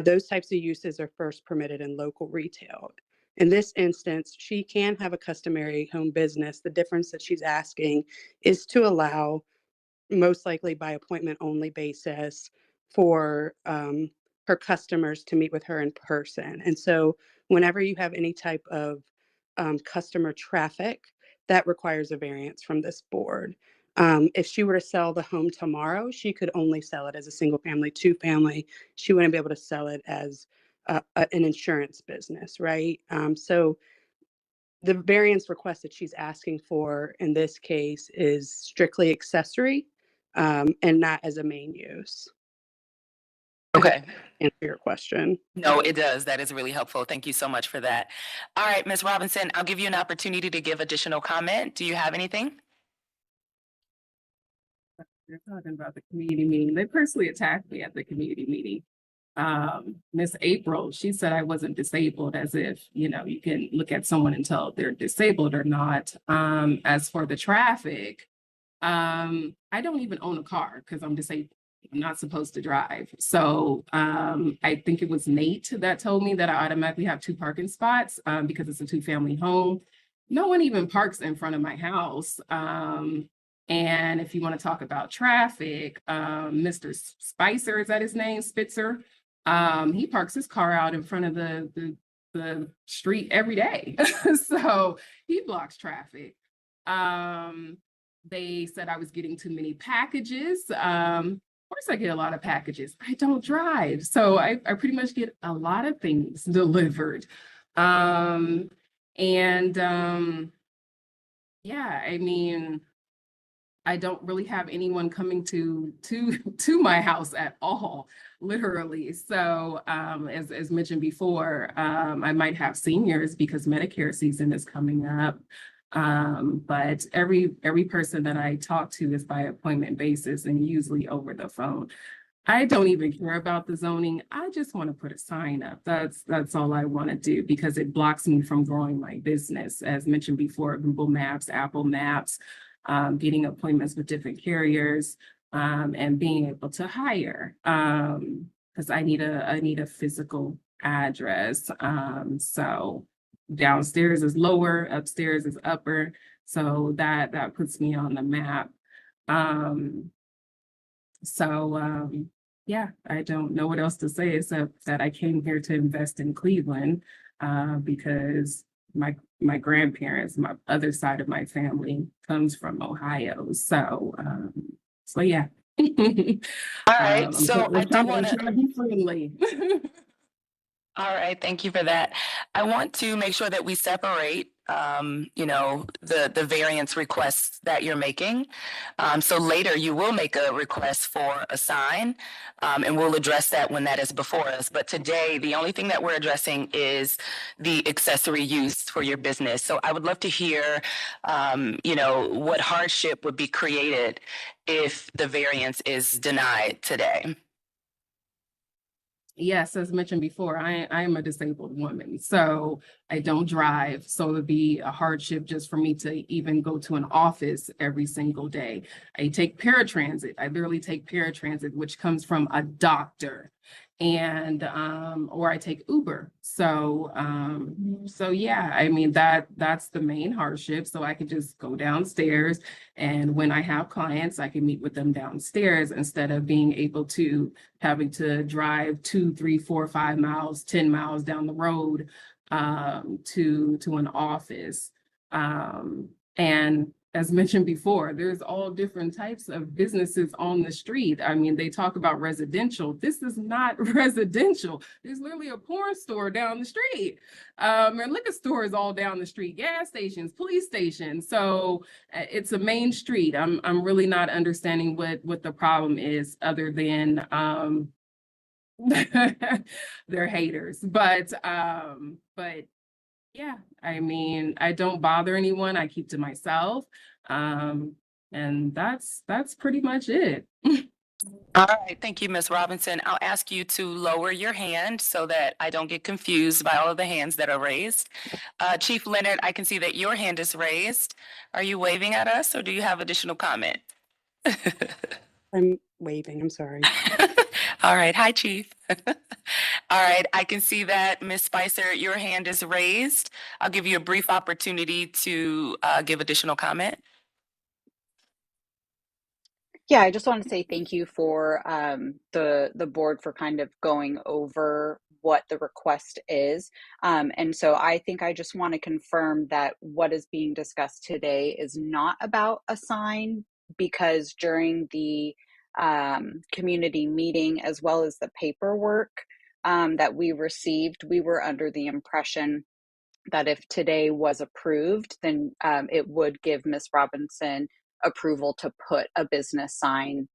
Those types of uses are first permitted in local retail. In this instance, she can have a customary home business. The difference that she's asking is to allow, most likely by appointment only basis, for her customers to meet with her in person. And so whenever you have any type of customer traffic, that requires a variance from this board. If she were to sell the home tomorrow, she could only sell it as a single family, two family. She wouldn't be able to sell it as an insurance business, right? So the variance request that she's asking for in this case is strictly accessory and not as a main use. Okay. Answer your question. No, it does. That is really helpful. Thank you so much for that. All right, Ms. Robinson, I'll give you an opportunity to give additional comment. Do you have anything? They're talking about the community meeting. They personally attacked me at the community meeting. Miss April, she said I wasn't disabled, as if, you know, you can look at someone and tell if they're disabled or not. As for the traffic, I don't even own a car because I'm disabled. I'm not supposed to drive. So I think it was Nate that told me that I automatically have 2 parking spots because it's a 2-family home. No one even parks in front of my house. And if you want to talk about traffic, Mr. Spicer, is that his name? Spitzer? He parks his car out in front of the street every day. So he blocks traffic. They said I was getting too many packages. Of course I get a lot of packages. I don't drive. So I pretty much get a lot of things delivered. Yeah, I mean, I don't really have anyone coming to my house at all, literally. So as mentioned before, I might have seniors because Medicare season is coming up. But every person that I talk to is by appointment basis and usually over the phone. I don't even care about the zoning. I just want to put a sign up. That's all I want to do because it blocks me from growing my business. As mentioned before, Google Maps, Apple Maps, getting appointments with different carriers, and being able to hire. Because I need a physical address. So downstairs is lower, upstairs is upper. So that puts me on the map. Yeah, I don't know what else to say except that I came here to invest in Cleveland because my grandparents, my other side of my family comes from Ohio. So yeah. All right. So I do want to be friendly. All right, thank you for that. I want to make sure that we separate, you know, the variance requests that you're making. So later you will make a request for a sign, and we'll address that when that is before us. But today, the only thing that we're addressing is the accessory use for your business. So I would love to hear, you know, what hardship would be created if the variance is denied today. Yes, as mentioned before, I am a disabled woman, so I don't drive. So it would be a hardship just for me to even go to an office every single day. I take paratransit. I literally take paratransit, which comes from a doctor, and or I take Uber. So yeah, I mean that's the main hardship. So I could just go downstairs, and when I have clients, I can meet with them downstairs instead of being able to having to drive 2, 3, 4, 5 miles, 10 miles down the road to an office. And as mentioned before, there's all different types of businesses on the street. I mean, they talk about residential. This is not residential. There's literally a porn store down the street. And liquor stores all down the street, gas stations, police stations. So it's a main street. I'm really not understanding what the problem is other than they're haters. But yeah, I mean, I don't bother anyone. I keep to myself. And that's pretty much it. All right, thank you, Ms. Robinson. I'll ask you to lower your hand so that I don't get confused by all of the hands that are raised. Chief Leonard, I can see that your hand is raised. Are you waving at us or do you have additional comment? I'm waving, I'm sorry. All right, hi, Chief. All right, I can see that Ms. Spicer, your hand is raised. I'll give you a brief opportunity to give additional comment. Yeah, I just want to say thank you for the board for kind of going over what the request is. And so I think I just want to confirm that what is being discussed today is not about a sign, because during the community meeting, as well as the paperwork that we received, we were under the impression that if today was approved, then it would give Ms. Robinson approval to put a business sign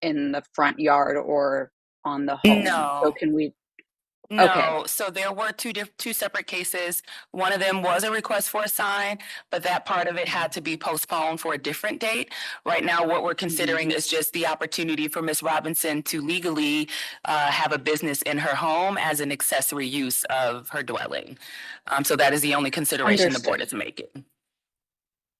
in the front yard or on the home. So No. can we? Okay. No, so there were two separate cases. One of them was a request for a sign, but that part of it had to be postponed for a different date. Right now, what we're considering is just the opportunity for Ms. Robinson to legally have a business in her home as an accessory use of her dwelling. So that is the only consideration the board is making.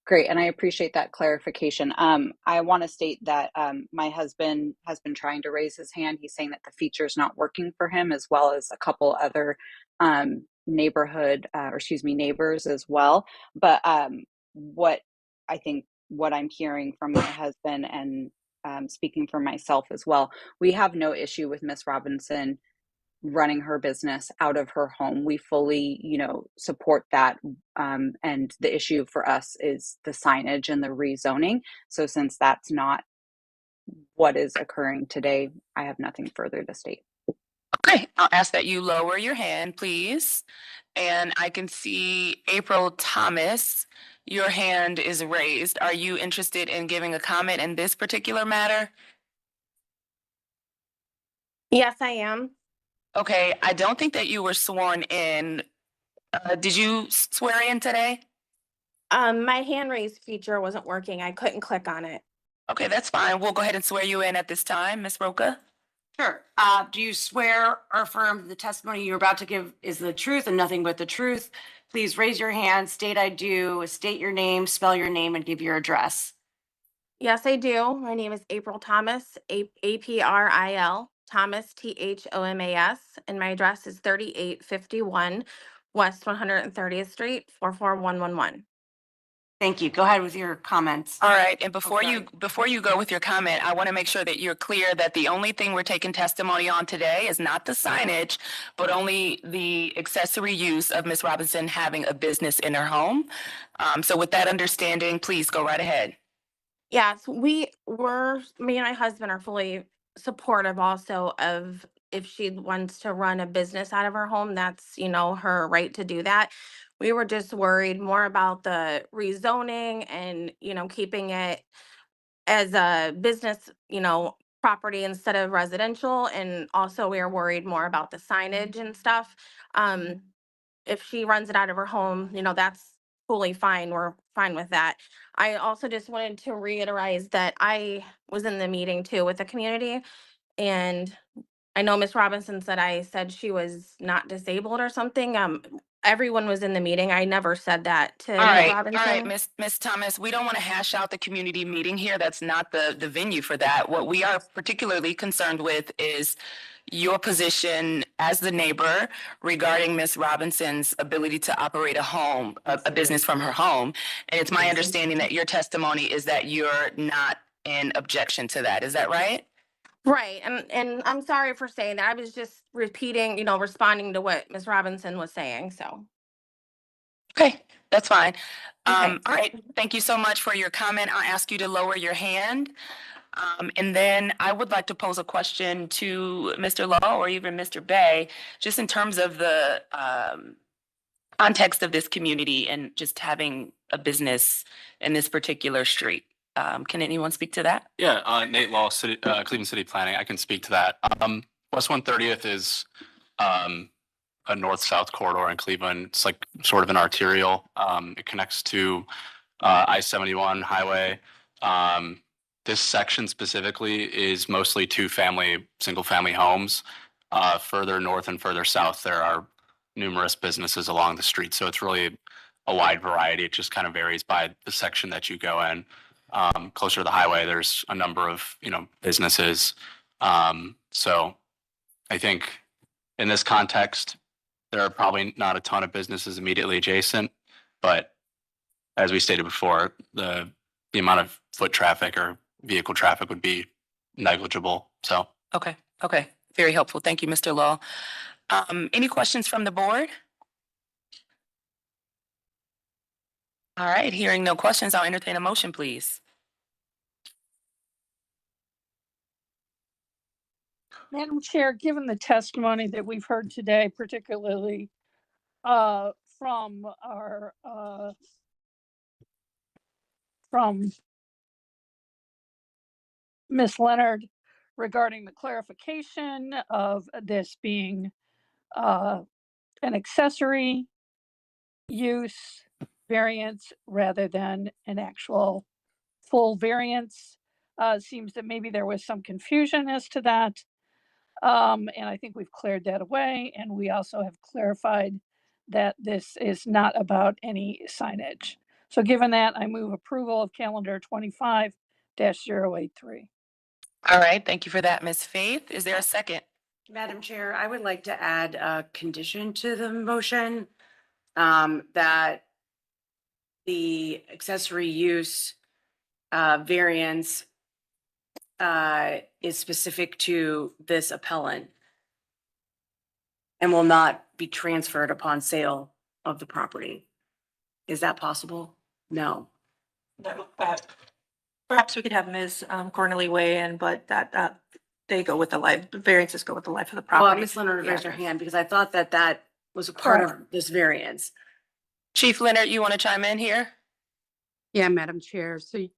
Great, and I appreciate that clarification. I want to state that my husband has been trying to raise his hand. He's saying that the feature is not working for him, as well as a couple other neighbors as well. But what I'm hearing from my husband and speaking for myself as well, we have no issue with Miss Robinson running her business out of her home. We fully, support that. And the issue for us is the signage and the rezoning. So since that's not what is occurring today, I have nothing further to state. Okay, I'll ask that you lower your hand, please. And I can see April Thomas, your hand is raised. Are you interested in giving a comment in this particular matter? Yes, I am. Okay, I don't think that you were sworn in. Did you swear in today? My hand raise feature wasn't working. I couldn't click on it. Okay, that's fine. We'll go ahead and swear you in at this time, Ms. Roca. Sure. Do you swear or affirm the testimony you're about to give is the truth and nothing but the truth? Please raise your hand, state I do, state your name, spell your name, and give your address. Yes, I do. My name is April Thomas, April Thomas, Thomas, and my address is 3851 West 130th Street, 44111. Thank you. Go ahead with your comments. All right, and before you go with your comment, I want to make sure that you're clear that the only thing we're taking testimony on today is not the signage, but only the accessory use of Ms. Robinson having a business in her home. So with that understanding, please go right ahead. Yes, me and my husband are fully supportive also of if she wants to run a business out of her home, that's, her right to do that. We were just worried more about the rezoning and, keeping it as a business, property instead of residential. And also we are worried more about the signage and stuff. If she runs it out of her home, that's fully fine. We're fine with that. I also just wanted to reiterate that I was in the meeting too with the community, and I know Miss Robinson said I said she was not disabled or something. Everyone was in the meeting. I never said that to Miss Robinson. All right, Miss Thomas, we don't want to hash out the community meeting here. That's not the venue for that. What we are particularly concerned with is your position as the neighbor regarding Miss Robinson's ability to operate a business from her home. And it's my understanding that your testimony is that you're not in objection to that. Is that right? Right. And I'm sorry for saying that. I was just repeating, responding to what Miss Robinson was saying. So. Okay, that's fine. All right. Thank you so much for your comment. I'll ask you to lower your hand. And then I would like to pose a question to Mr. Law or even Mr. Bay, just in terms of the context of this community and just having a business in this particular street. Can anyone speak to that? Yeah, Nate Law, Cleveland City Planning. I can speak to that. West 130th is a north-south corridor in Cleveland. It's like sort of an arterial. It connects to I-71 highway. This section specifically is mostly single-family homes. Further north and further south, there are numerous businesses along the street. So it's really a wide variety. It just kind of varies by the section that you go in. Closer to the highway, there's a number of, businesses. So I think in this context, there are probably not a ton of businesses immediately adjacent, but as we stated before, the amount of foot traffic or vehicle traffic would be negligible. So. Okay. Very helpful. Thank you, Mr. Law. Any questions from the board? All right, hearing no questions, I'll entertain a motion, please. Madam Chair, given the testimony that we've heard today, particularly from our from Ms. Leonard regarding the clarification of this being an accessory use variance rather than an actual full variance. Seems that maybe there was some confusion as to that. And I think we've cleared that away. And we also have clarified that this is not about any signage. So given that, I move approval of calendar 25-083. All right, thank you for that, Ms. Faith. Is there a second? Madam Chair, I would like to add a condition to the motion that the accessory use variance is specific to this appellant and will not be transferred upon sale of the property. Is that possible? No. Perhaps we could have Ms. Cornely weigh in, but that they go with the life, the variances go with the life of the Well, property. Ms. Leonard raised her Yeah. hand because I thought that that was a part of this variance. Chief Leonard, you want to chime in here? Yeah, Madam Chair. So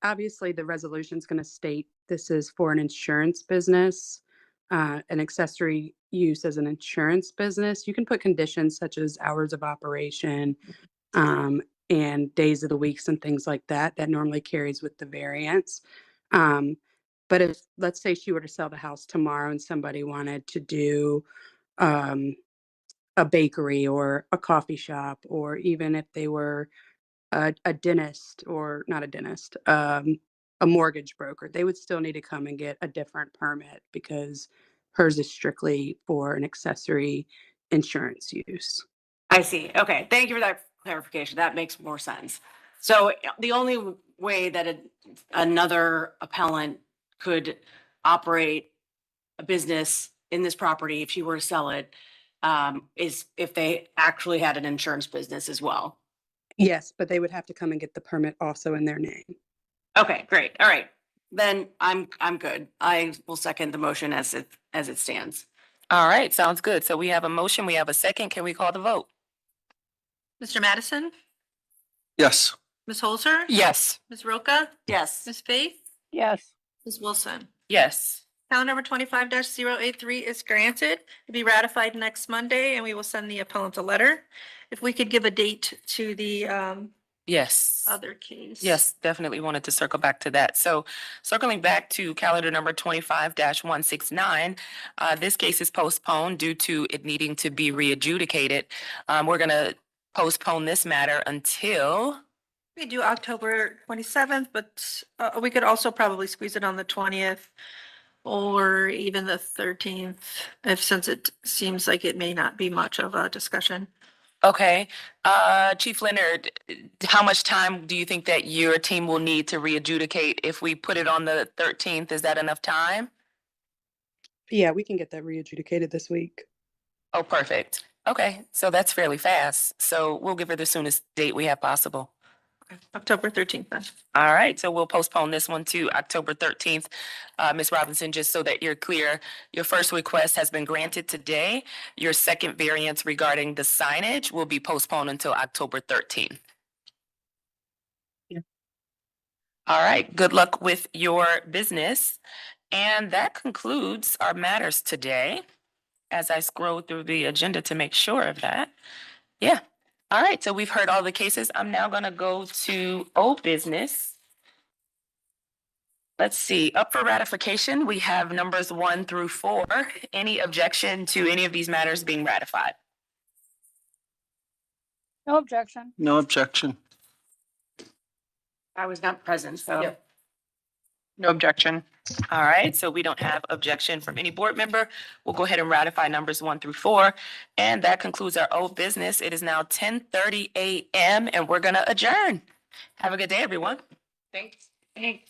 obviously the resolution is going to state this is for an insurance business, an accessory use as an insurance business. You can put conditions such as hours of operation and days of the weeks and things like that. That normally carries with the variance. But if, let's say she were to sell the house tomorrow and somebody wanted to do a bakery or a coffee shop, or even if they were a dentist or not a dentist, a mortgage broker, they would still need to come and get a different permit because hers is strictly for an accessory insurance use. I see. Okay, thank you for that clarification. That makes more sense. So the only way that another appellant could operate a business in this property, if she were to sell it, is if they actually had an insurance business as well. Yes, but they would have to come and get the permit also in their name. Okay, great. All right. Then I'm good. I will second the motion as it stands. All right, sounds good. So we have a motion, we have a second. Can we call the vote? Mr. Madison, Yes. Ms. Holzer, Yes. Ms. Roca, Yes. Ms. Faith, Yes. Ms. Wilson. Yes. Calendar number 25-083 is granted to be ratified next Monday, and we will send the appellant a letter. If we could give a date to the Yes. other case. Yes, definitely wanted to circle back to that. So circling back to calendar number 25-169, this case is postponed due to it needing to be readjudicated. We're gonna postpone this matter until, We do October 27th, but we could also probably squeeze it on the 20th or even the 13th, since it seems like it may not be much of a discussion. okay. Chief Leonard, how much time do you think that your team will need to readjudicate? If we put it on the 13th, is that enough time? Yeah, we can get that readjudicated this week. Oh, perfect. Okay, so that's fairly fast. So we'll give her the soonest date we have possible. October 13th then. All right, so we'll postpone this one to October 13th. Ms. Robinson, just so that you're clear, your first request has been granted today. Your second variance regarding the signage will be postponed until October 13th. Yeah. All right, good luck with your business. And that concludes our matters today. As I scroll through the agenda to make sure of that. Yeah. All right, so we've heard all the cases. I'm now gonna go to old business. Let's see, up for ratification, we have numbers 1 through 4. Any objection to any of these matters being ratified? No objection. No objection. I was not present, so. Yep. No objection. All right, so we don't have objection from any board member. We'll go ahead and ratify numbers 1 through 4. And that concludes our old business. It is now 10:30 a.m. and we're gonna adjourn. Have a good day, everyone. Thanks. Thanks.